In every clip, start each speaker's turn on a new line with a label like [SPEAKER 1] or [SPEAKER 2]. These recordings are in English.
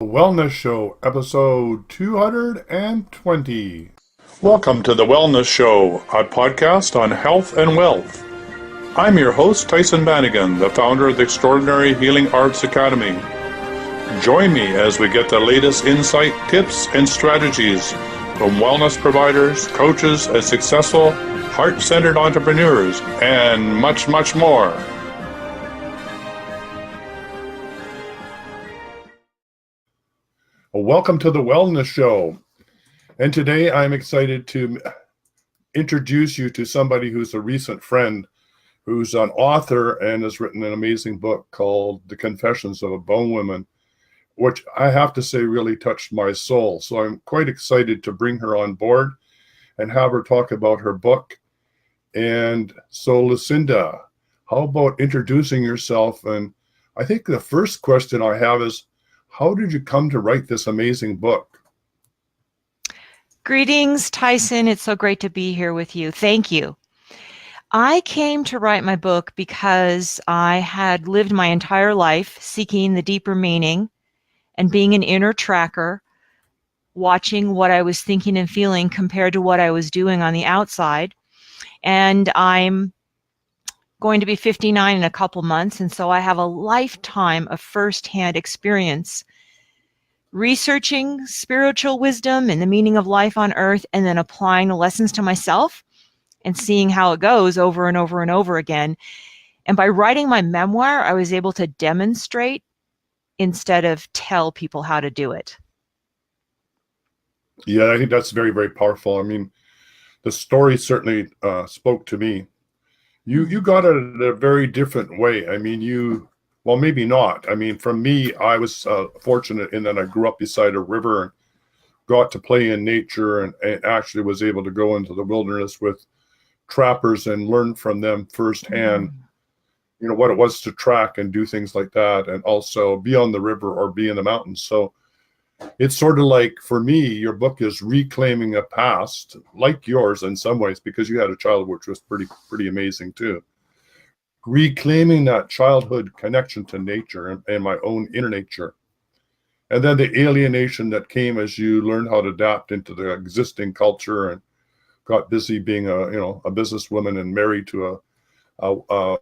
[SPEAKER 1] Wellness Show, episode 220. Welcome to the Wellness Show, a podcast on health and wealth. I'm your host, Tyhson Banighen, the founder of the Extraordinary Healing Arts Academy. Join me as we get the latest insight, tips, and strategies from wellness providers, coaches, and successful, heart-centered entrepreneurs, and much, much more. Welcome to the Wellness Show. And today I'm excited to introduce you to somebody who's a recent friend, who's an author and has written an amazing book called The Confessions of a Bone Woman, which I have to say really touched my soul. So I'm quite excited to bring her on board and have her talk about her book. And so Lucinda, how about introducing yourself? And I think the first question I have is, how did you come to write this amazing book?
[SPEAKER 2] Greetings, Tyhson. It's so great to be here with you. Thank you. I came to write my book because I had lived my entire life seeking the deeper meaning and being an inner tracker, watching what I was thinking and feeling compared to what I was doing on the outside. And I'm going to be 59 in a couple months, and so I have a lifetime of firsthand experience researching spiritual wisdom and the meaning of life on earth, and then applying the lessons to myself and seeing how it goes over and over and over again. And by writing my memoir, I was able to demonstrate instead of tell people how to do it.
[SPEAKER 1] Yeah, I think that's very, very powerful. I mean, the story certainly spoke to me. You got it in a very different way. I mean, well, maybe not. I mean, for me, I was fortunate in that I grew up beside a river and got to play in nature and actually was able to go into the wilderness with trappers and learn from them firsthand, you know, what it was to track and do things like that, and also be on the river or be in the mountains. So it's sort of like, for me, your book is reclaiming a past like yours in some ways, because you had a childhood which was pretty amazing too. Reclaiming that childhood connection to nature and my own inner nature. And then the alienation that came as you learned how to adapt into the existing culture and got busy being a businesswoman and married to a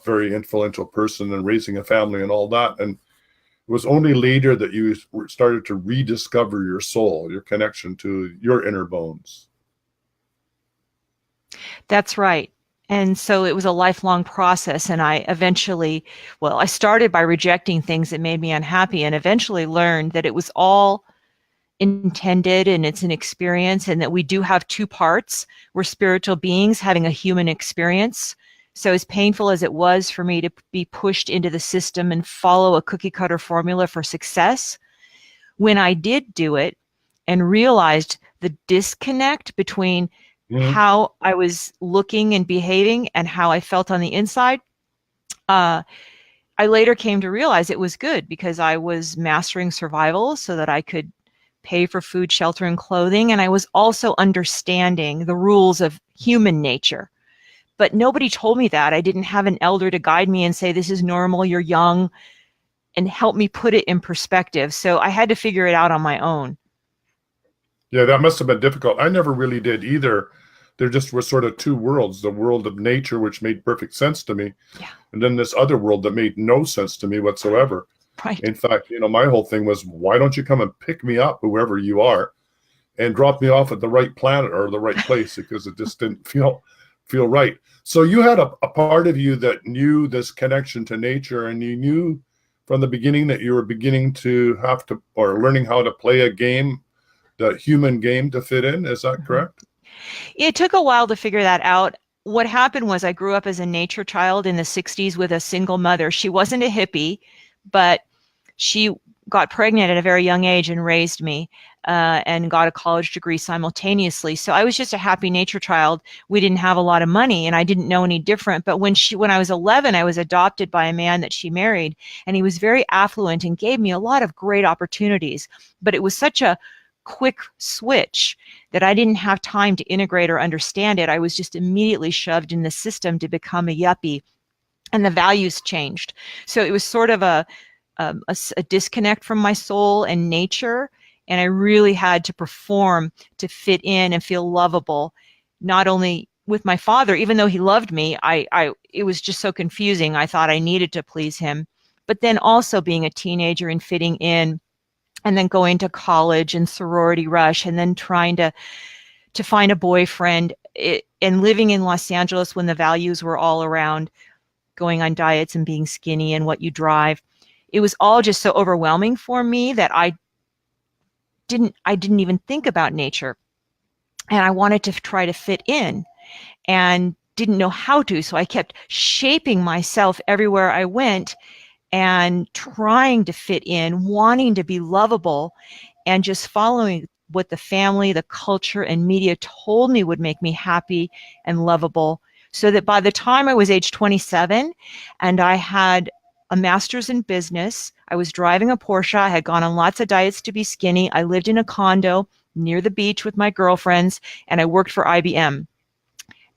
[SPEAKER 1] very influential person and raising a family and all that. And it was only later that you started to rediscover your soul, your connection to your inner bones.
[SPEAKER 2] That's right. And so it was a lifelong process. And I started by rejecting things that made me unhappy, and eventually learned that it was all intended and it's an experience, and that we do have two parts. We're spiritual beings having a human experience. So as painful as it was for me to be pushed into the system and follow a cookie cutter formula for success, when I did do it and realized the disconnect between how I was looking and behaving and how I felt on the inside, I later came to realize it was good, because I was mastering survival so that I could pay for food, shelter, and clothing. And I was also understanding the rules of human nature. But nobody told me that. I didn't have an elder to guide me and say, this is normal, you're young, and help me put it in perspective. So I had to figure it out on my own.
[SPEAKER 1] Yeah, that must have been difficult. I never really did either. There just were sort of two worlds, the world of nature, which made perfect sense to me.
[SPEAKER 2] Yeah.
[SPEAKER 1] And then this other world that made no sense to me whatsoever.
[SPEAKER 2] Right.
[SPEAKER 1] In fact, my whole thing was, why don't you come and pick me up, whoever you are, and drop me off at the right planet or the right place, because it just didn't feel right. So you had a part of you that knew this connection to nature, and you knew from the beginning that you were beginning to have to, or learning how to play a game, the human game, to fit in. Is that correct?
[SPEAKER 2] It took a while to figure that out. What happened was I grew up as a nature child in the 60s with a single mother. She wasn't a hippie, but she got pregnant at a very young age and raised me and got a college degree simultaneously. So I was just a happy nature child. We didn't have a lot of money and I didn't know any different. But when I was 11, I was adopted by a man that she married, and he was very affluent and gave me a lot of great opportunities. But it was such a quick switch that I didn't have time to integrate or understand it. I was just immediately shoved in the system to become a yuppie, and the values changed. So it was sort of a a disconnect from my soul and nature, and I really had to perform to fit in and feel lovable, not only with my father, even though he loved me. It was just so confusing. I thought I needed to please him, but then also being a teenager and fitting in, and then going to college and sorority rush, and then trying to find a boyfriend, and living in Los Angeles when the values were all around going on diets and being skinny and what you drive. It was all just so overwhelming for me that I didn't even think about nature. And I wanted to try to fit in and didn't know how to. So I kept shaping myself everywhere I went and trying to fit in, wanting to be lovable, and just following what the family, the culture, and media told me would make me happy and lovable. So that by the time I was age 27 and I had a master's in business, I was driving a Porsche, I had gone on lots of diets to be skinny, I lived in a condo near the beach with my girlfriends, and I worked for IBM.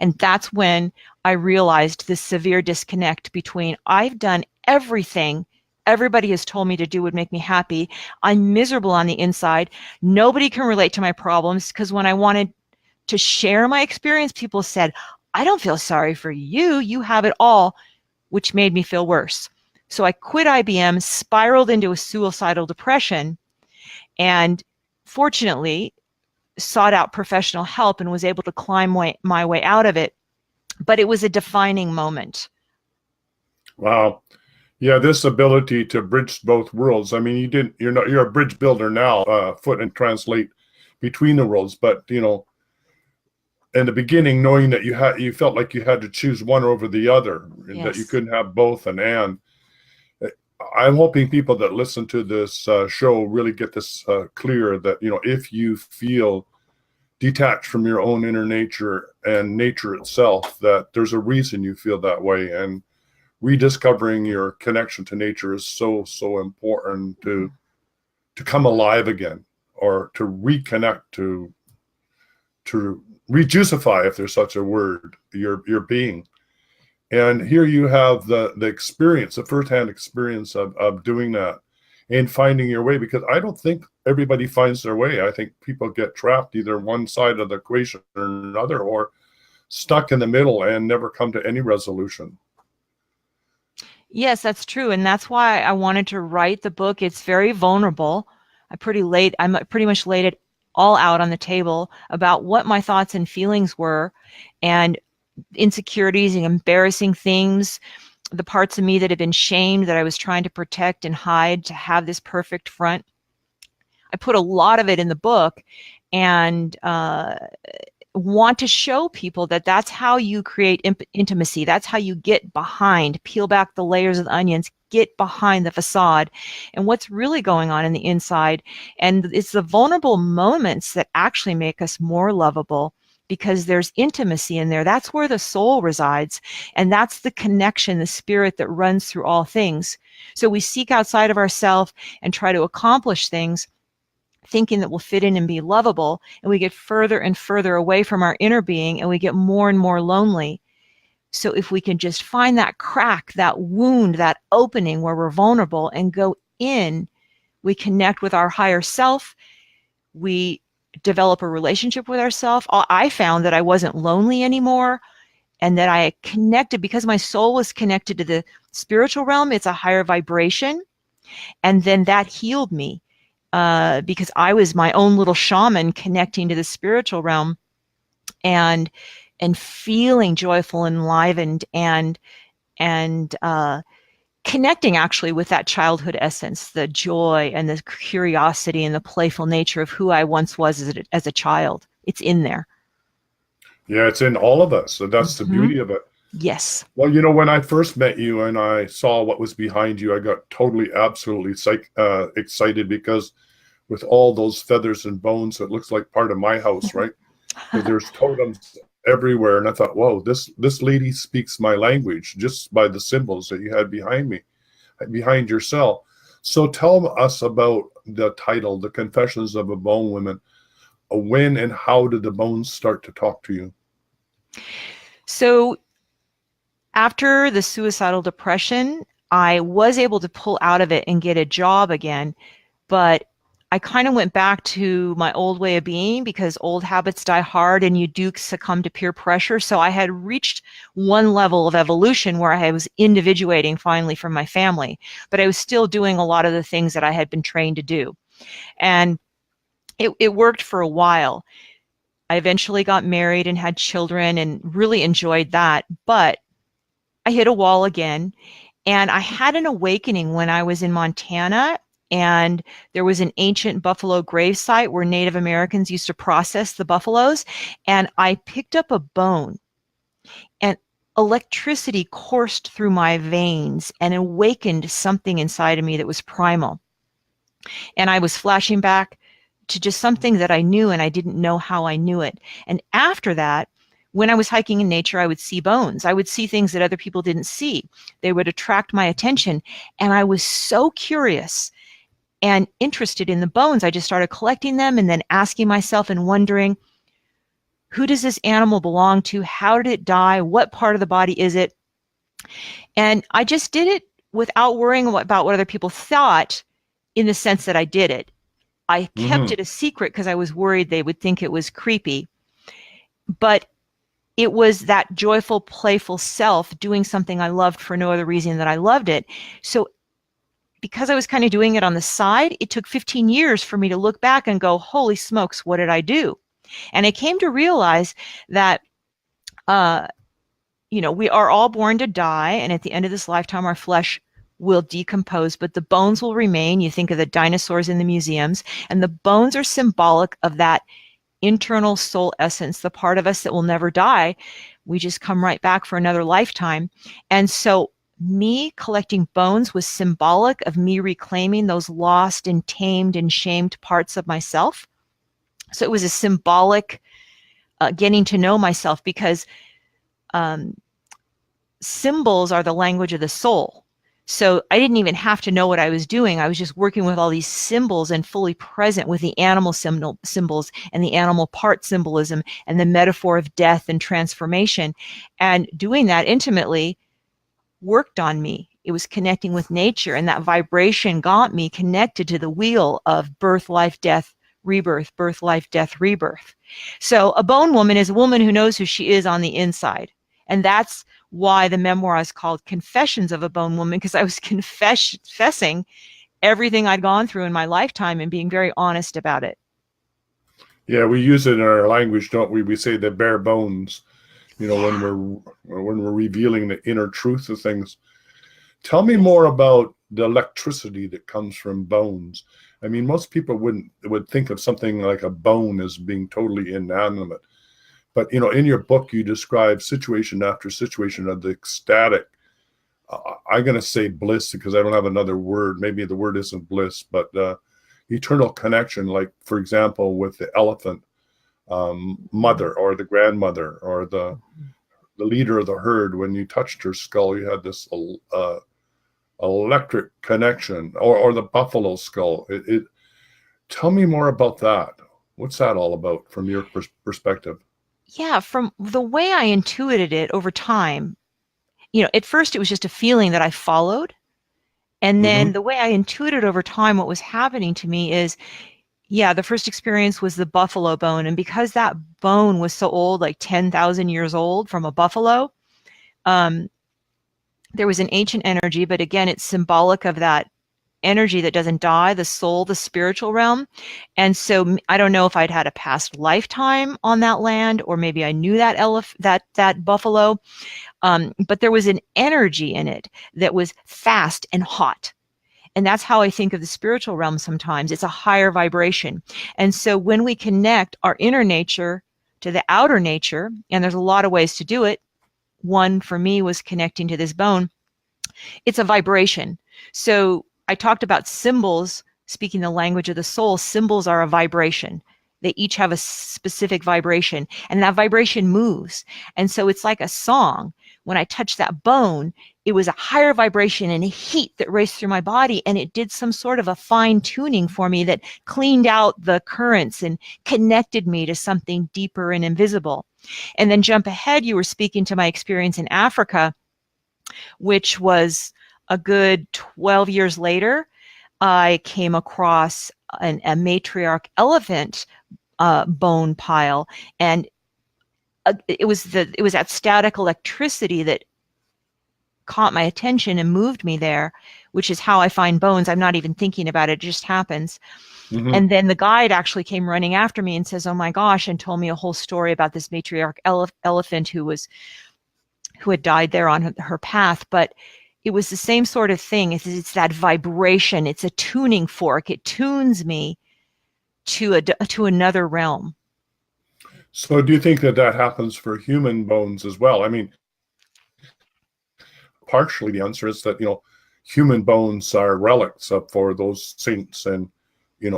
[SPEAKER 2] And that's when I realized this severe disconnect between I've done everything everybody has told me to do would make me happy. I'm miserable on the inside. Nobody can relate to my problems, because when I wanted to share my experience, people said, I don't feel sorry for you. You have it all, which made me feel worse. So I quit IBM, spiraled into a suicidal depression, and fortunately sought out professional help and was able to climb my way out of it. But it was a defining moment.
[SPEAKER 1] Wow. Yeah, this ability to bridge both worlds. I mean, you're a bridge builder now, foot and translate between the worlds. But, in the beginning, knowing that you felt like you had to choose one over the other,
[SPEAKER 2] Yes.
[SPEAKER 1] that you couldn't have both. And I'm hoping people that listen to this show really get this clear, that, if you feel detached from your own inner nature and nature itself, that there's a reason you feel that way. And rediscovering your connection to nature is so, so important to come alive again, or to reconnect, to rejuicify, if there's such a word, your being. And here you have the experience, the firsthand experience of doing that and finding your way, because I don't think everybody finds their way. I think people get trapped either one side of the equation or another, or stuck in the middle and never come to any resolution.
[SPEAKER 2] Yes, that's true. And that's why I wanted to write the book. It's very vulnerable. I'm pretty much laid it all out on the table about what my thoughts and feelings were, and insecurities and embarrassing things, the parts of me that had been shamed, that I was trying to protect and hide to have this perfect front. I put a lot of it in the book, and want to show people that that's how you create intimacy. That's how you get behind, peel back the layers of the onions, get behind the facade and what's really going on in the inside. And it's the vulnerable moments that actually make us more lovable, because there's intimacy in there. That's where the soul resides. And that's the connection, the spirit that runs through all things. So we seek outside of ourselves and try to accomplish things, thinking that we'll fit in and be lovable, and we get further and further away from our inner being, and we get more and more lonely. So if we can just find that crack, that wound, that opening where we're vulnerable and go in, we connect with our higher self, we develop a relationship with ourselves. I found that I wasn't lonely anymore, and that I connected, because my soul was connected to the spiritual realm. It's a higher vibration. And then that healed me. Because I was my own little shaman connecting to the spiritual realm, and feeling joyful, enlivened, and connecting actually with that childhood essence, the joy and the curiosity and the playful nature of who I once was as a child. It's in there.
[SPEAKER 1] Yeah, it's in all of us. So that's the beauty of it.
[SPEAKER 2] Yes.
[SPEAKER 1] Well, when I first met you and I saw what was behind you, I got totally, absolutely excited, because with all those feathers and bones, it looks like part of my house, right? Because there's totems everywhere. And I thought, whoa, this lady speaks my language just by the symbols that you had behind me, behind yourself. So tell us about the title, The Confessions of a Bone Woman. When and how did the bones start to talk to you?
[SPEAKER 2] So after the suicidal depression, I was able to pull out of it and get a job again, but I kind of went back to my old way of being because old habits die hard and you do succumb to peer pressure. So I had reached one level of evolution where I was individuating finally from my family, but I was still doing a lot of the things that I had been trained to do. And it worked for a while. I eventually got married and had children and really enjoyed that, but I hit a wall again. And I had an awakening when I was in Montana, and there was an ancient buffalo grave site where Native Americans used to process the buffaloes. And I picked up a bone, and electricity coursed through my veins and awakened something inside of me that was primal. And I was flashing back to just something that I knew, and I didn't know how I knew it. And after that, when I was hiking in nature, I would see bones. I would see things that other people didn't see. They would attract my attention. And I was so curious and interested in the bones. I just started collecting them and then asking myself and wondering, who does this animal belong to? How did it die? What part of the body is it? And I just did it without worrying about what other people thought, in the sense that I did it. I kept it a secret because I was worried they would think it was creepy. But it was that joyful, playful self doing something I loved for no other reason than I loved it. So because I was kind of doing it on the side, it took 15 years for me to look back and go, holy smokes, what did I do? And I came to realize that, we are all born to die. And at the end of this lifetime, our flesh will decompose, but the bones will remain. You think of the dinosaurs in the museums, and the bones are symbolic of that internal soul essence, the part of us that will never die. We just come right back for another lifetime. And so me collecting bones was symbolic of me reclaiming those lost and tamed and shamed parts of myself. So it was a symbolic getting to know myself, because symbols are the language of the soul. So I didn't even have to know what I was doing. I was just working with all these symbols and fully present with the animal symbols and the animal part symbolism and the metaphor of death and transformation. And doing that intimately worked on me. It was connecting with nature, and that vibration got me connected to the wheel of birth, life, death, rebirth, birth, life, death, rebirth. So a bone woman is a woman who knows who she is on the inside. And that's why the memoir is called Confessions of a Bone Woman, because I was confessing everything I'd gone through in my lifetime and being very honest about it.
[SPEAKER 1] Yeah, we use it in our language, don't we? We say the bare bones, when we're revealing the inner truth of things. Tell me more about the electricity that comes from bones. I mean, most people would think of something like a bone as being totally inanimate. But, in your book, you describe situation after situation of the ecstatic, I'm going to say bliss because I don't have another word. Maybe the word isn't bliss, but eternal connection, like, for example, with the elephant mother or the grandmother or the leader of the herd. When you touched her skull, you had this electric connection, or the buffalo skull. Tell me more about that. What's that all about from your perspective?
[SPEAKER 2] Yeah, from the way I intuited it over time, at first it was just a feeling that I followed. And then the way I intuited over time what was happening to me is, the first experience was the buffalo bone. And because that bone was so old, like 10,000 years old from a buffalo, there was an ancient energy, but again, it's symbolic of that energy that doesn't die, the soul, the spiritual realm. And so I don't know if I'd had a past lifetime on that land, or maybe I knew that that buffalo, but there was an energy in it that was fast and hot. And that's how I think of the spiritual realm sometimes. It's a higher vibration. And so when we connect our inner nature to the outer nature, and there's a lot of ways to do it. One for me was connecting to this bone. It's a vibration. So I talked about symbols, speaking the language of the soul. Symbols are a vibration. They each have a specific vibration, and that vibration moves. And so it's like a song. When I touched that bone, it was a higher vibration and a heat that raced through my body, and it did some sort of a fine tuning for me that cleaned out the currents and connected me to something deeper and invisible. And then jump ahead, you were speaking to my experience in Africa, which was a good 12 years later, I came across a matriarch elephant bone pile, and it was that static electricity that caught my attention and moved me there, which is how I find bones. I'm not even thinking about it; it just happens.
[SPEAKER 1] Mm-hmm.
[SPEAKER 2] And then the guide actually came running after me and says, "Oh my gosh," and told me a whole story about this matriarch elephant who had died there on her path. But it was the same sort of thing. It's that vibration. It's a tuning fork. It tunes me to another realm.
[SPEAKER 1] So do you think that happens for human bones as well? I mean, partially the answer is that, human bones are relics for those saints, and, we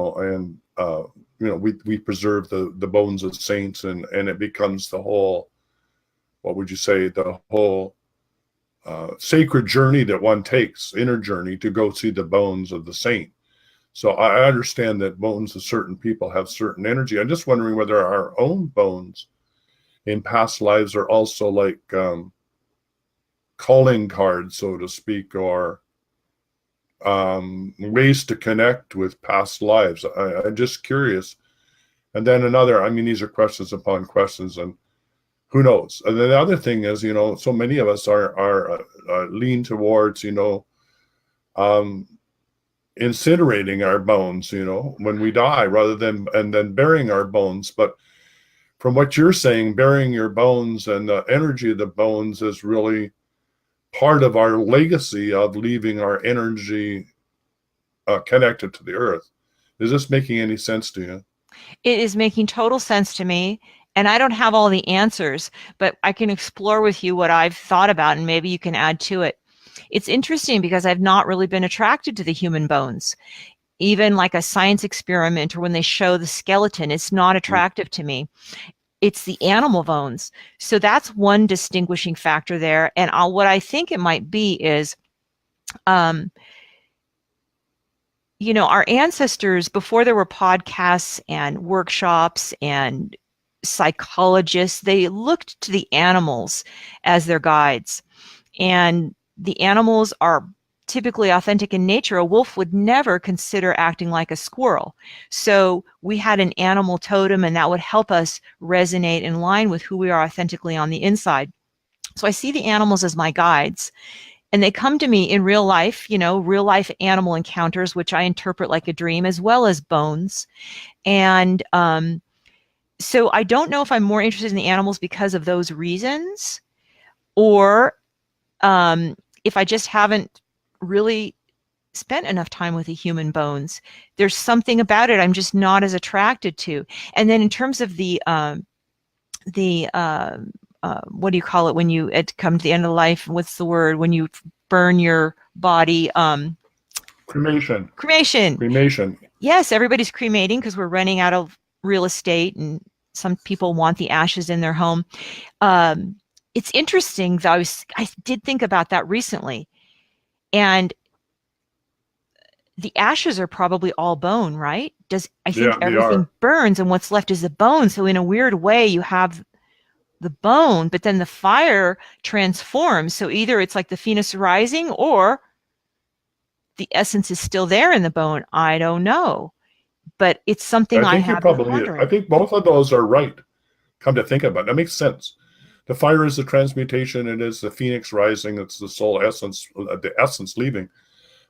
[SPEAKER 1] preserve the bones of saints, and it becomes the whole, what would you say, the whole sacred journey that one takes, inner journey, to go see the bones of the saint. So I understand that bones of certain people have certain energy. I'm just wondering whether our own bones in past lives are also like calling cards, so to speak, or ways to connect with past lives. I'm just curious. And then these are questions upon questions, and who knows? And then the other thing is, so many of us are lean towards, incinerating our bones, when we die, rather than and then burying our bones. But from what you're saying, burying your bones and the energy of the bones is really part of our legacy of leaving our energy connected to the earth. Is this making any sense to you?
[SPEAKER 2] It is making total sense to me. And I don't have all the answers, but I can explore with you what I've thought about, and maybe you can add to it. It's interesting because I've not really been attracted to the human bones. Even like a science experiment, or when they show the skeleton, it's not attractive to me. It's the animal bones. So that's one distinguishing factor there. And what I think it might be is, our ancestors, before there were podcasts and workshops and psychologists, they looked to the animals as their guides. And the animals are typically authentic in nature. A wolf would never consider acting like a squirrel. So we had an animal totem, and that would help us resonate in line with who we are authentically on the inside. So I see the animals as my guides, and they come to me in real life, real life animal encounters, which I interpret like a dream, as well as bones. And so I don't know if I'm more interested in the animals because of those reasons, or if I just haven't really spent enough time with the human bones. There's something about it I'm just not as attracted to. And then in terms of the what do you call it when you come to the end of life? What's the word when you burn your body?
[SPEAKER 1] Cremation.
[SPEAKER 2] Cremation. Yes, everybody's cremating because we're running out of real estate, and some people want the ashes in their home. It's interesting, though. I did think about that recently, and the ashes are probably all bone, right? I think everything burns, and what's left is the bone. So in a weird way, you have the bone, but then the fire transforms. So either it's like the phoenix rising, or the essence is still there in the bone. I don't know, but it's something I have been wondering.
[SPEAKER 1] I think both of those are right. Come to think about it, that makes sense. The fire is the transmutation. It is the phoenix rising. It's the soul essence, the essence leaving.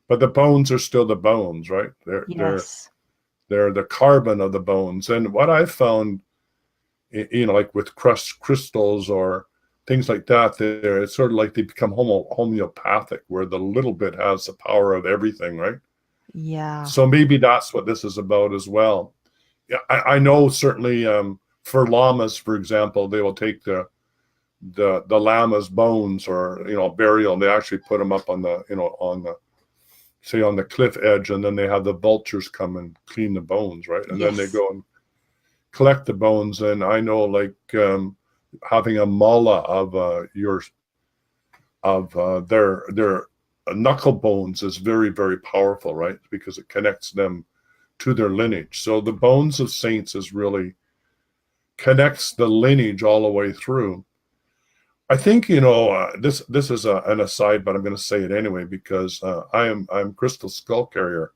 [SPEAKER 1] But the bones are still the bones, right? They're the carbon of the bones. And what I've found, like with crystals or things like that, it's sort of like they become homeopathic, where the little bit has the power of everything, right?
[SPEAKER 2] Yeah.
[SPEAKER 1] So maybe that's what this is about as well. Yeah, I know certainly for llamas, for example, they will take the llama's bones, or burial, and they actually put them up on the say on the cliff edge, and then they have the vultures come and clean the bones, right? And then they go and collect the bones. And I know, like, having a mala of their knuckle bones is very, very powerful, right? Because it connects them to their lineage. So the bones of saints is really connects the lineage all the way through. I think, this is an aside, but I'm going to say it anyway because I'm Crystal Skull Carrier,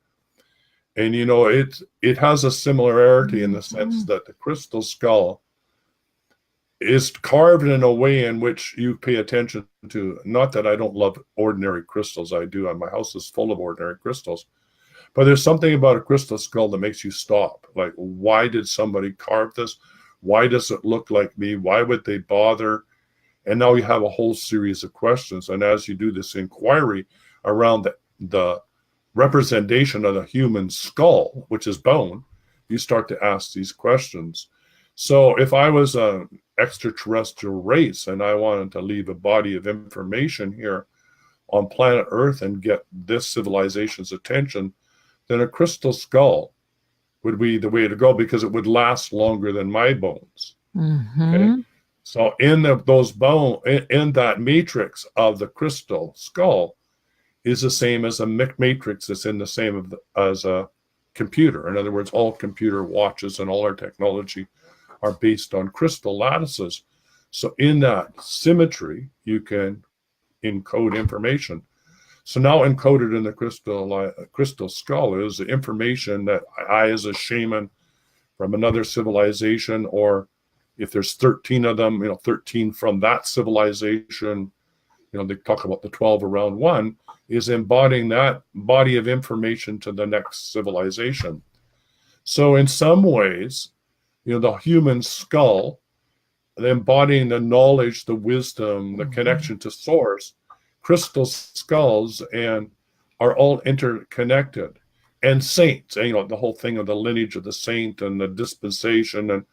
[SPEAKER 1] and it has a similarity in the sense that the crystal skull is carved in a way in which you pay attention to. Not that I don't love ordinary crystals, I do, and my house is full of ordinary crystals. But there's something about a crystal skull that makes you stop. Like, why did somebody carve this? Why does it look like me? Why would they bother? And now you have a whole series of questions. And as you do this inquiry around the representation of the human skull, which is bone, you start to ask these questions. So if I was an extraterrestrial race and I wanted to leave a body of information here on planet Earth and get this civilization's attention, then a crystal skull would be the way to go because it would last longer than my bones. Okay? So in that matrix of the crystal skull is the same as a matrix that's in the same as a computer. In other words, all computer watches and all our technology are based on crystal lattices. So in that symmetry, you can encode information. So now encoded in the crystal skull is the information that I, as a shaman from another civilization, or if there's 13 of them, 13 from that civilization, they talk about the 12 around one, is embodying that body of information to the next civilization. So in some ways, the human skull, embodying the knowledge, the wisdom, the connection to source, crystal skulls and are all interconnected. And saints, the whole thing of the lineage of the saint and the dispensation, and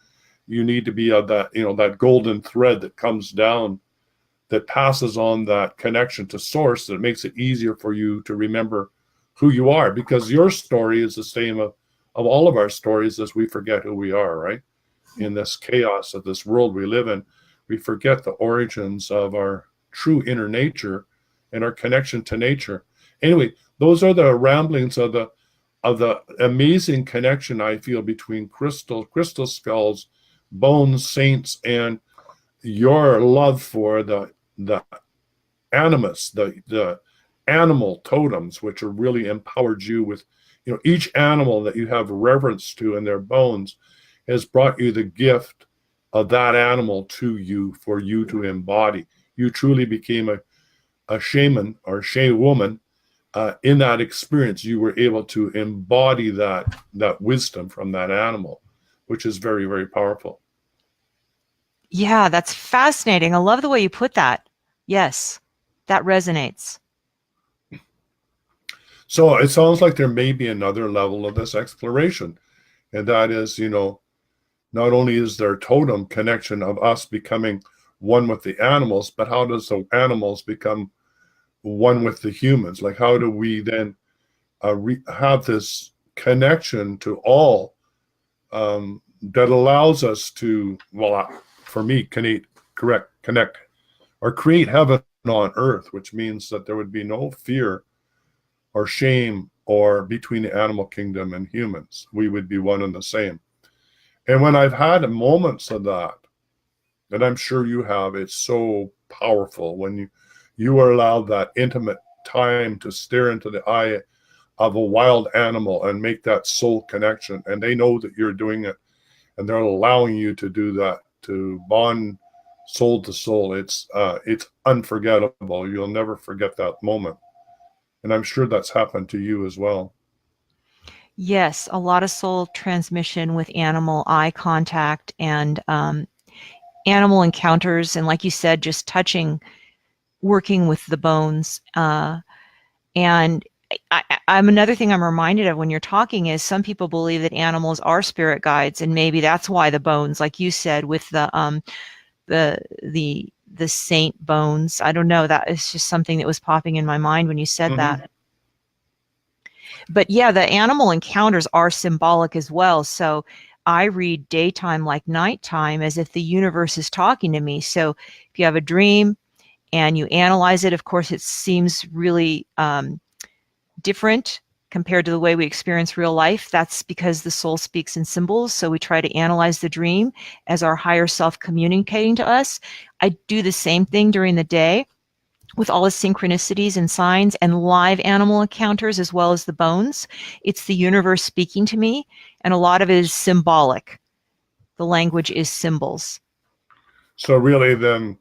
[SPEAKER 1] you need to be of that, that golden thread that comes down, that passes on that connection to source, that makes it easier for you to remember who you are, because your story is the same of all of our stories as we forget who we are, right? In this chaos of this world we live in, we forget the origins of our true inner nature and our connection to nature. Anyway, those are the ramblings of the amazing connection I feel between crystal skulls, bones, saints, and your love for the animus, the animal totems, which are really empowered you with, each animal that you have reverence to in their bones has brought you the gift of that animal to you for you to embody. You truly became a shaman or shawoman. In that experience, you were able to embody that wisdom from that animal, which is very, very powerful.
[SPEAKER 2] Yeah, that's fascinating. I love the way you put that. Yes, that resonates.
[SPEAKER 1] So it sounds like there may be another level of this exploration, and that is, not only is there totem connection of us becoming one with the animals, but how does the animals become one with the humans? Like, how do we then have this connection to all that allows us to, for me, connect or create heaven on earth, which means that there would be no fear or shame or between the animal kingdom and humans. We would be one and the same. And when I've had moments of that, and I'm sure you have, it's so powerful when you are allowed that intimate time to stare into the eye of a wild animal and make that soul connection. And they know that you're doing it, and they're allowing you to do that, to bond soul to soul. It's unforgettable. You'll never forget that moment. And I'm sure that's happened to you as well.
[SPEAKER 2] Yes, a lot of soul transmission with animal eye contact and animal encounters. And like you said, just touching, working with the bones. And I'm another thing I'm reminded of when you're talking is some people believe that animals are spirit guides, and maybe that's why the bones, like you said, with the saint bones. I don't know. That is just something that was popping in my mind when you said that. But yeah, the animal encounters are symbolic as well. So I read daytime like nighttime as if the universe is talking to me. So if you have a dream and you analyze it, of course, it seems really different compared to the way we experience real life. That's because the soul speaks in symbols. So we try to analyze the dream as our higher self communicating to us. I do the same thing during the day with all the synchronicities and signs and live animal encounters as well as the bones. It's the universe speaking to me, and a lot of it is symbolic. The language is symbols.
[SPEAKER 1] So really then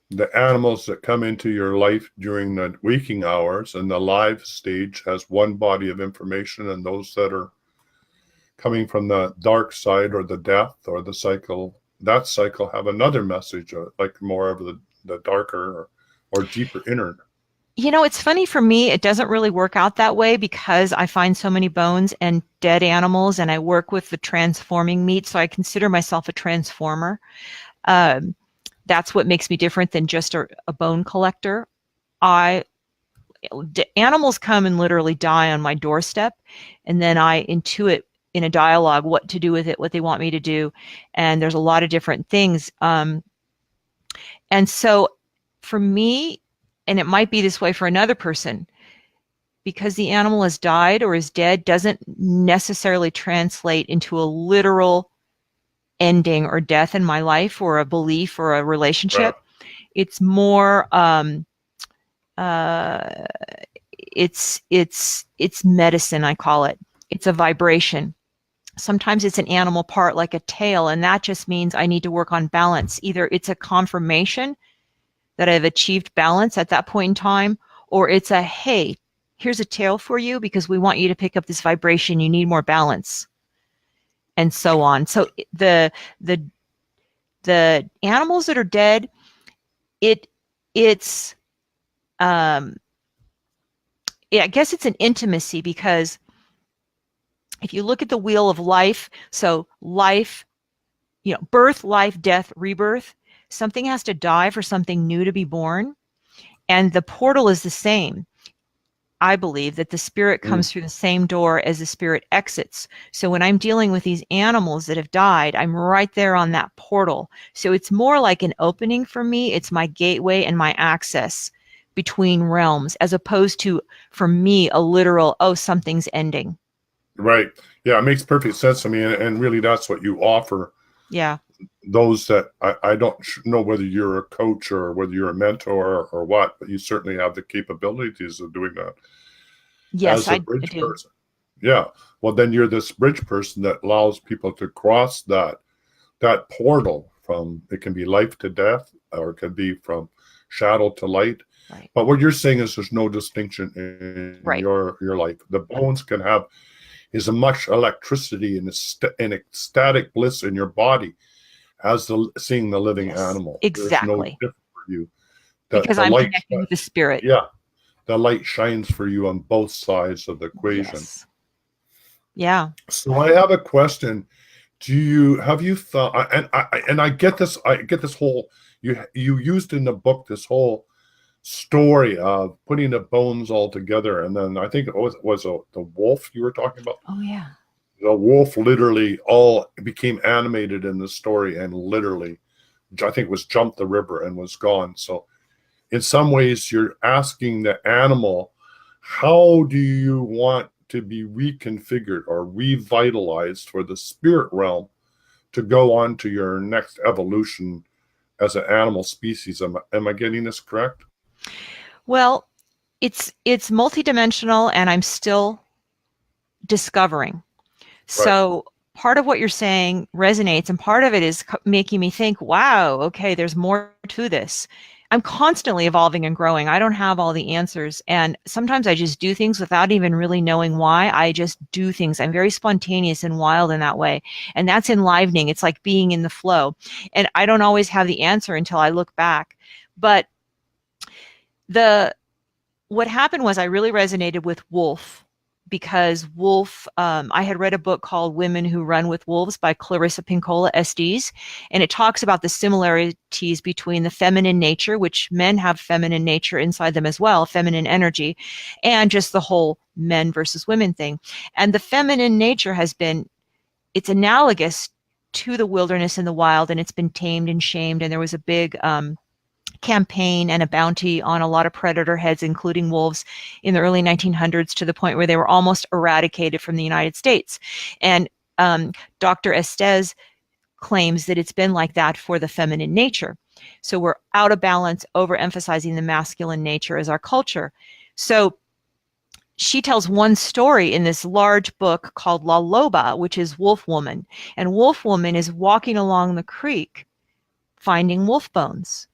[SPEAKER 1] the animals that come into your life during the waking hours and the live stage has one body of information, and those that are coming from the dark side or the death or the cycle, that cycle have another message, like more of the darker or deeper inner.
[SPEAKER 2] You know, it's funny for me, it doesn't really work out that way because I find so many bones and dead animals, and I work with the transforming meat, so I consider myself a transformer. That's what makes me different than just a bone collector. Animals come and literally die on my doorstep, and then I intuit in a dialogue what to do with it, what they want me to do, and there's a lot of different things. And so for me, and it might be this way for another person, because the animal has died or is dead doesn't necessarily translate into a literal ending or death in my life or a belief or a relationship. Right. It's more it's medicine, I call it. It's a vibration. Sometimes it's an animal part like a tail, and that just means I need to work on balance. Either it's a confirmation that I've achieved balance at that point in time, or it's a, hey, here's a tail for you because we want you to pick up this vibration. You need more balance, and so on. So the animals that are dead, it's I guess it's an intimacy, because if you look at the wheel of life, so life, birth, life, death, rebirth, something has to die for something new to be born. And the portal is the same. I believe that the spirit comes through the same door as the spirit exits. So when I'm dealing with these animals that have died, I'm right there on that portal. So it's more like an opening for me. It's my gateway and my access between realms, as opposed to, for me, a literal, oh, something's ending.
[SPEAKER 1] Right. Yeah, it makes perfect sense to me. And really, that's what you offer.
[SPEAKER 2] Yeah.
[SPEAKER 1] Those that I don't know whether you're a coach or whether you're a mentor or what, but you certainly have the capabilities of doing that.
[SPEAKER 2] Yes,
[SPEAKER 1] as a bridge person. Yeah. Well, then you're this bridge person that allows people to cross that portal from, it can be life to death, or it can be from shadow to light.
[SPEAKER 2] Right.
[SPEAKER 1] But what you're saying is there's no distinction in
[SPEAKER 2] right.
[SPEAKER 1] your life. The bones can have as much electricity and ecstatic bliss in your body as seeing the living animal.
[SPEAKER 2] Exactly.
[SPEAKER 1] There's no difference for you.
[SPEAKER 2] Because I'm connecting with the spirit.
[SPEAKER 1] Yeah. The light shines for you on both sides of the equation.
[SPEAKER 2] Yes. Yeah.
[SPEAKER 1] So I have a question. Have you thought, and I get this whole, you used in the book this whole story of putting the bones all together, and then I think it was the wolf you were talking about.
[SPEAKER 2] Oh yeah.
[SPEAKER 1] The wolf literally all became animated in the story, and literally, I think, was jumped the river and was gone. So in some ways, you're asking the animal, how do you want to be reconfigured or revitalized for the spirit realm to go on to your next evolution as an animal species? Am I getting this correct?
[SPEAKER 2] Well, it's multidimensional, and I'm still discovering. So part of what you're saying resonates, and part of it is making me think, wow, okay, there's more to this. I'm constantly evolving and growing. I don't have all the answers. And sometimes I just do things without even really knowing why. I just do things. I'm very spontaneous and wild in that way. And that's enlivening. It's like being in the flow. And I don't always have the answer until I look back. But what happened was I really resonated with wolf, because wolf, I had read a book called Women Who Run with Wolves by Clarissa Pinkola Estes, and it talks about the similarities between the feminine nature, which men have feminine nature inside them as well, feminine energy, and just the whole men versus women thing. And the feminine nature it's analogous to the wilderness and the wild, and it's been tamed and shamed, and there was a big campaign and a bounty on a lot of predator heads, including wolves, in the early 1900s, to the point where they were almost eradicated from the United States. And Dr. Estes claims that it's been like that for the feminine nature. So we're out of balance, overemphasizing the masculine nature as our culture. So she tells one story in this large book called La Loba, which is Wolf Woman. And Wolf Woman is walking along the creek finding wolf bones.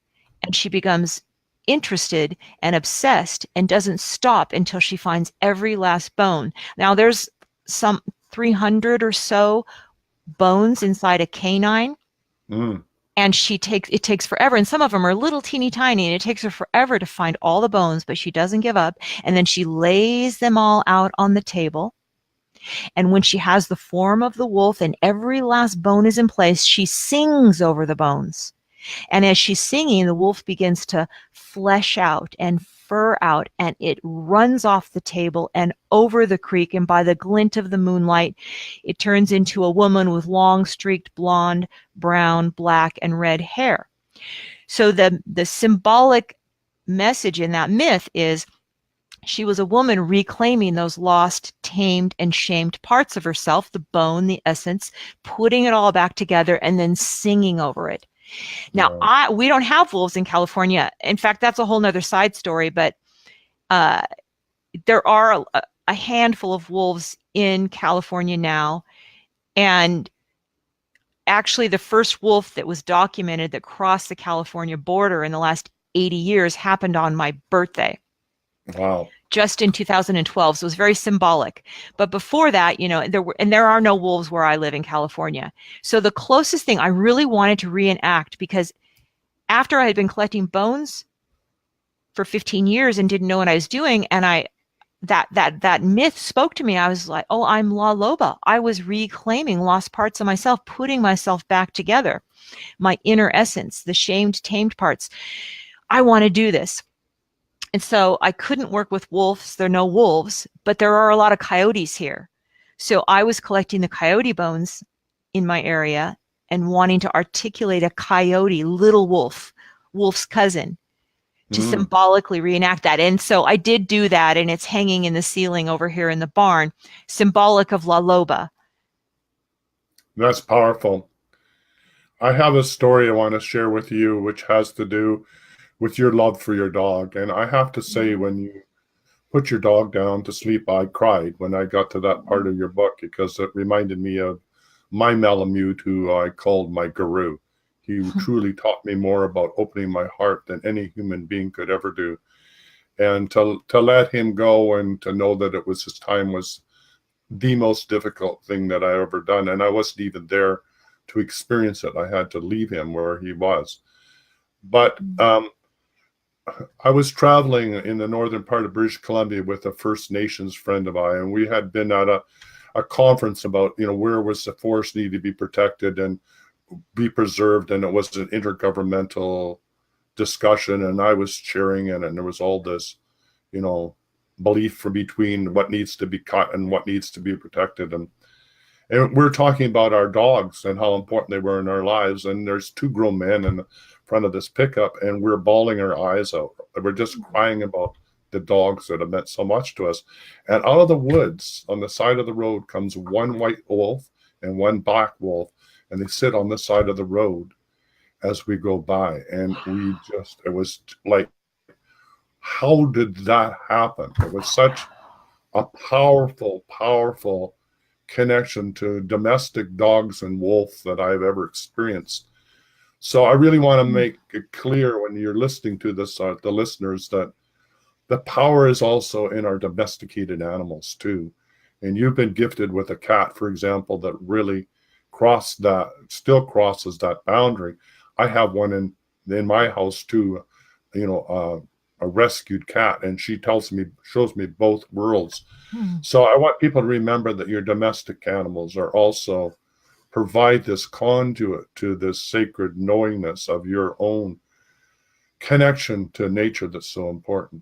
[SPEAKER 2] And she becomes interested and obsessed and doesn't stop until she finds every last bone. Now there's some 300 or so bones inside a canine. And it takes forever. And some of them are little teeny tiny, and it takes her forever to find all the bones, but she doesn't give up. And then she lays them all out on the table. And when she has the form of the wolf and every last bone is in place, she sings over the bones. And as she's singing, the wolf begins to flesh out and fur out, and it runs off the table and over the creek. And by the glint of the moonlight, it turns into a woman with long streaked blonde, brown, black, and red hair. So the symbolic message in that myth is she was a woman reclaiming those lost, tamed, and shamed parts of herself, the bone, the essence, putting it all back together and then singing over it. Now, we don't have wolves in California. In fact, that's a whole nother side story, but there are a handful of wolves in California now. And actually, the first wolf that was documented that crossed the California border in the last 80 years happened on my birthday.
[SPEAKER 1] Wow.
[SPEAKER 2] Just in 2012. So it was very symbolic. But before that, there are no wolves where I live in California. So the closest thing I really wanted to reenact, because after I had been collecting bones for 15 years and didn't know what I was doing, and that myth spoke to me, I was like, oh, I'm La Loba. I was reclaiming lost parts of myself, putting myself back together, my inner essence, the shamed, tamed parts. I want to do this. And so I couldn't work with wolves. There are no wolves, but there are a lot of coyotes here. So I was collecting the coyote bones in my area and wanting to articulate a coyote, little wolf, wolf's cousin, to symbolically reenact that. And so I did do that, and it's hanging in the ceiling over here in the barn, symbolic of La Loba.
[SPEAKER 1] That's powerful. I have a story I want to share with you, which has to do with your love for your dog. And I have to say, when you put your dog down to sleep, I cried when I got to that part of your book, because it reminded me of my Malamute, who I called my guru. He truly taught me more about opening my heart than any human being could ever do. And to let him go and to know that it was his time was the most difficult thing that I ever done. And I wasn't even there to experience it. I had to leave him where he was. But I was traveling in the northern part of British Columbia with a First Nations friend of mine, and we had been at a conference about, where was the forest need to be protected and be preserved, and it was an intergovernmental discussion, and I was chairing it, and there was all this, belief from between what needs to be cut and what needs to be protected, and we're talking about our dogs and how important they were in our lives, and there's two grown men in front of this pickup, and we're bawling our eyes out. We're just crying about the dogs that have meant so much to us. And out of the woods on the side of the road comes one white wolf and one black wolf, and they sit on the side of the road as we go by. And it was like, how did that happen? It was such a powerful, powerful connection to domestic dogs and wolves that I've ever experienced. So I really want to make it clear when you're listening to this, the listeners, that the power is also in our domesticated animals too. And you've been gifted with a cat, for example, that really still crosses that boundary. I have one in my house too, a rescued cat, and she shows me both worlds. So I want people to remember that your domestic animals are also provide this conduit to this sacred knowingness of your own connection to nature that's so important.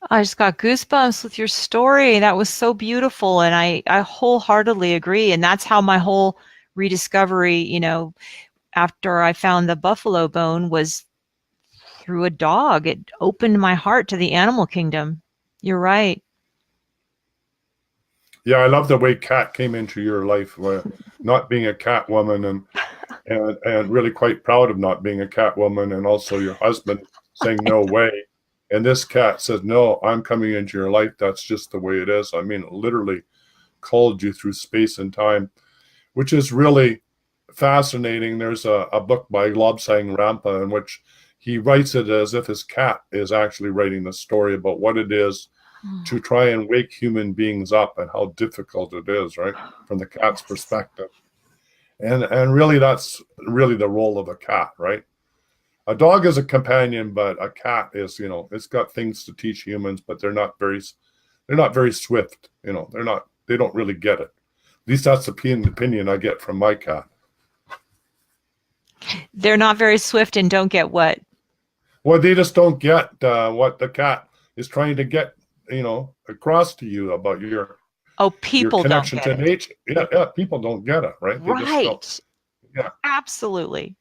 [SPEAKER 2] I just got goosebumps with your story. That was so beautiful. And I wholeheartedly agree. And that's how my whole rediscovery, after I found the buffalo bone, was through a dog. It opened my heart to the animal kingdom. You're right.
[SPEAKER 1] Yeah, I love the way Cat came into your life, where not being a cat woman and really quite proud of not being a cat woman, and also your husband saying no way. And this cat says, no, I'm coming into your life. That's just the way it is. I mean, it literally called you through space and time, which is really fascinating. There's a book by Lobsang Rampa in which he writes it as if his cat is actually writing the story about what it is to try and wake human beings up and how difficult it is, right? From the cat's perspective. And really, that's really the role of a cat, right? A dog is a companion, but a cat is, it's got things to teach humans, but they're not very swift. They don't really get it. At least that's the opinion I get from my cat.
[SPEAKER 2] They're not very swift and don't get what?
[SPEAKER 1] Well, they just don't get what the cat is trying to get, across to you about your
[SPEAKER 2] people
[SPEAKER 1] connection
[SPEAKER 2] don't get
[SPEAKER 1] to
[SPEAKER 2] it.
[SPEAKER 1] nature. Yeah, people don't get it, right?
[SPEAKER 2] Right.
[SPEAKER 1] Yeah,
[SPEAKER 2] absolutely.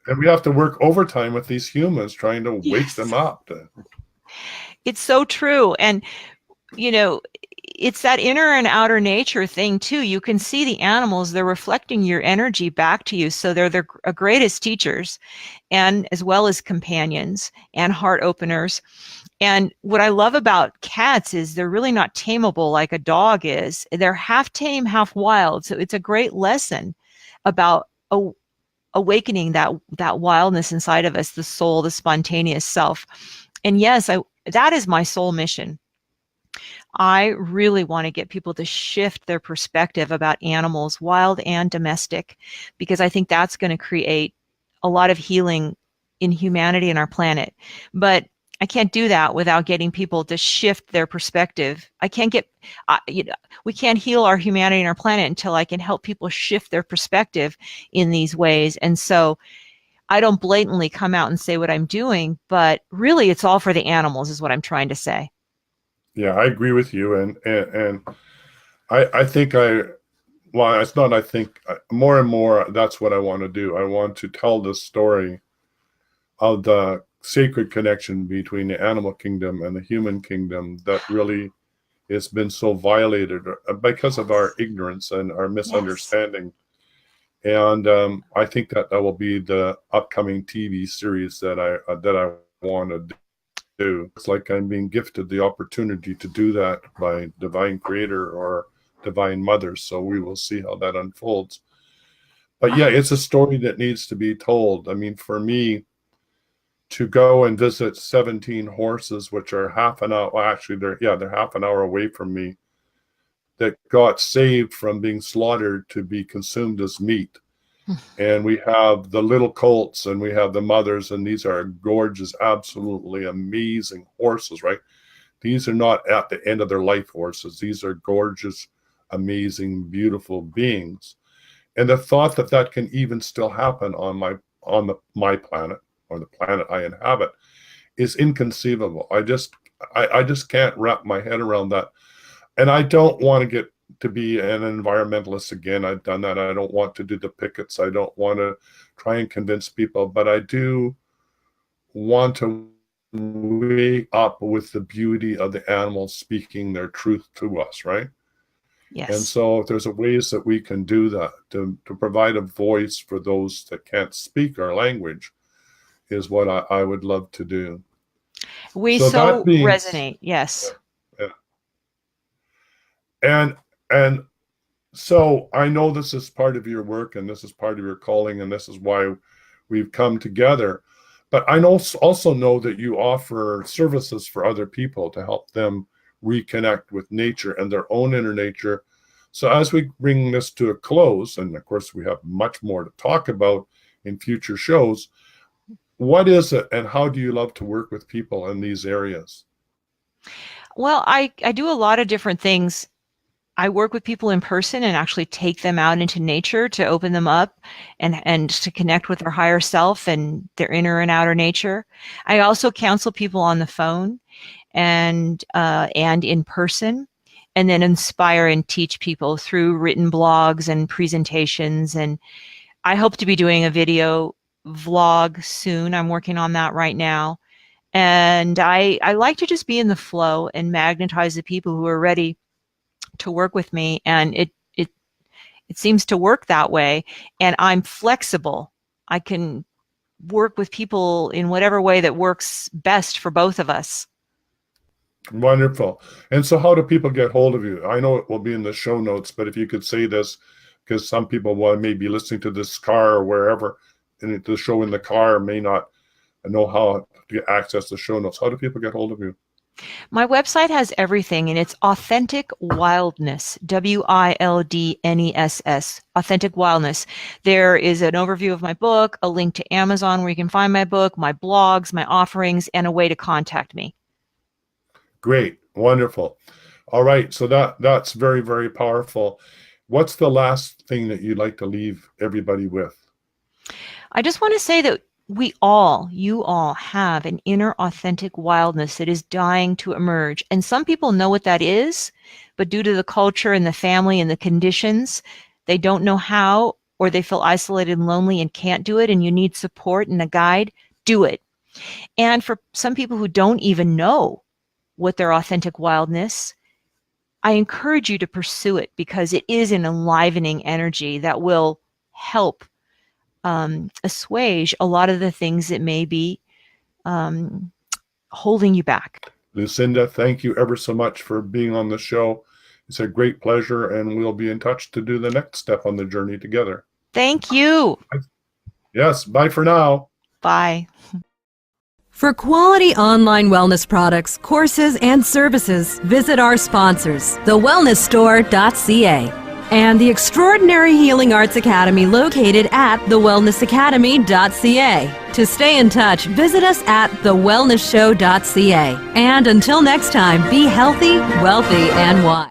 [SPEAKER 1] And we have to work overtime with these humans trying to wake them up.
[SPEAKER 2] It's so true. And, it's that inner and outer nature thing too. You can see the animals, they're reflecting your energy back to you. So they're the greatest teachers, and as well as companions and heart openers. And what I love about cats is they're really not tameable like a dog is. They're half tame, half wild. So it's a great lesson about awakening that wildness inside of us, the soul, the spontaneous self. And yes, that is my soul mission. I really want to get people to shift their perspective about animals, wild and domestic, because I think that's going to create a lot of healing in humanity and our planet. But I can't do that without getting people to shift their perspective. We can't heal our humanity and our planet until I can help people shift their perspective in these ways. And so I don't blatantly come out and say what I'm doing, but really it's all for the animals is what I'm trying to say.
[SPEAKER 1] Yeah, I agree with you. And I think it's not, I think more and more, that's what I want to do. I want to tell the story of the sacred connection between the animal kingdom and the human kingdom that really has been so violated because of our ignorance and our misunderstanding. Yes. And I think that will be the upcoming TV series that I want to do. It's like I'm being gifted the opportunity to do that by Divine Creator or Divine Mother. So we will see how that unfolds. But yeah, it's a story that needs to be told. I mean, for me, to go and visit 17 horses, which are half an hour, well, actually they're half an hour away from me, that got saved from being slaughtered to be consumed as meat. And we have the little colts and we have the mothers, and these are gorgeous, absolutely amazing horses, right? These are not at the end of their life horses. These are gorgeous, amazing, beautiful beings. And the thought that can even still happen on my planet, or the planet I inhabit, is inconceivable. I just can't wrap my head around that. And I don't want to get to be an environmentalist again. I've done that. I don't want to do the pickets. I don't want to try and convince people, but I do want to wake up with the beauty of the animals speaking their truth to us, right?
[SPEAKER 2] Yes.
[SPEAKER 1] And so if there's ways that we can do that, to provide a voice for those that can't speak our language, is what I would love to do.
[SPEAKER 2] We so resonate, yes.
[SPEAKER 1] Yeah. And so I know this is part of your work, and this is part of your calling, and this is why we've come together. But I also know that you offer services for other people to help them reconnect with nature and their own inner nature. So as we bring this to a close, and of course we have much more to talk about in future shows, what is it and how do you love to work with people in these areas?
[SPEAKER 2] Well, I do a lot of different things. I work with people in person and actually take them out into nature to open them up and to connect with their higher self and their inner and outer nature. I also counsel people on the phone and in person, and then inspire and teach people through written blogs and presentations. And I hope to be doing a video vlog soon. I'm working on that right now. And I like to just be in the flow and magnetize the people who are ready to work with me. And it seems to work that way. And I'm flexible. I can work with people in whatever way that works best for both of us.
[SPEAKER 1] Wonderful. And so how do people get hold of you? I know it will be in the show notes, but if you could say this, because some people may be listening to this car or wherever, and the show in the car may not know how to access the show notes. How do people get hold of you?
[SPEAKER 2] My website has everything, and it's Authentic Wildness, WILDNESS, Authentic Wildness. There is an overview of my book, a link to Amazon where you can find my book, my blogs, my offerings, and a way to contact me.
[SPEAKER 1] Great. Wonderful. All right. So that's very, very powerful. What's the last thing that you'd like to leave everybody with?
[SPEAKER 2] I just want to say that you all have an inner authentic wildness that is dying to emerge. And some people know what that is, but due to the culture and the family and the conditions, they don't know how, or they feel isolated and lonely and can't do it, and you need support and a guide. Do it. And for some people who don't even know what their authentic wildness, I encourage you to pursue it, because it is an enlivening energy that will help assuage a lot of the things that may be holding you back.
[SPEAKER 1] Lucinda, thank you ever so much for being on the show. It's a great pleasure, and we'll be in touch to do the next step on the journey together.
[SPEAKER 2] Thank you.
[SPEAKER 1] Yes, bye for now.
[SPEAKER 2] Bye.
[SPEAKER 3] For quality online wellness products, courses, and services, visit our sponsors, thewellnessstore.ca and the Extraordinary Healing Arts Academy located at thewellnessacademy.ca. To stay in touch, visit us at thewellnessshow.ca. And until next time, be healthy, wealthy, and wise.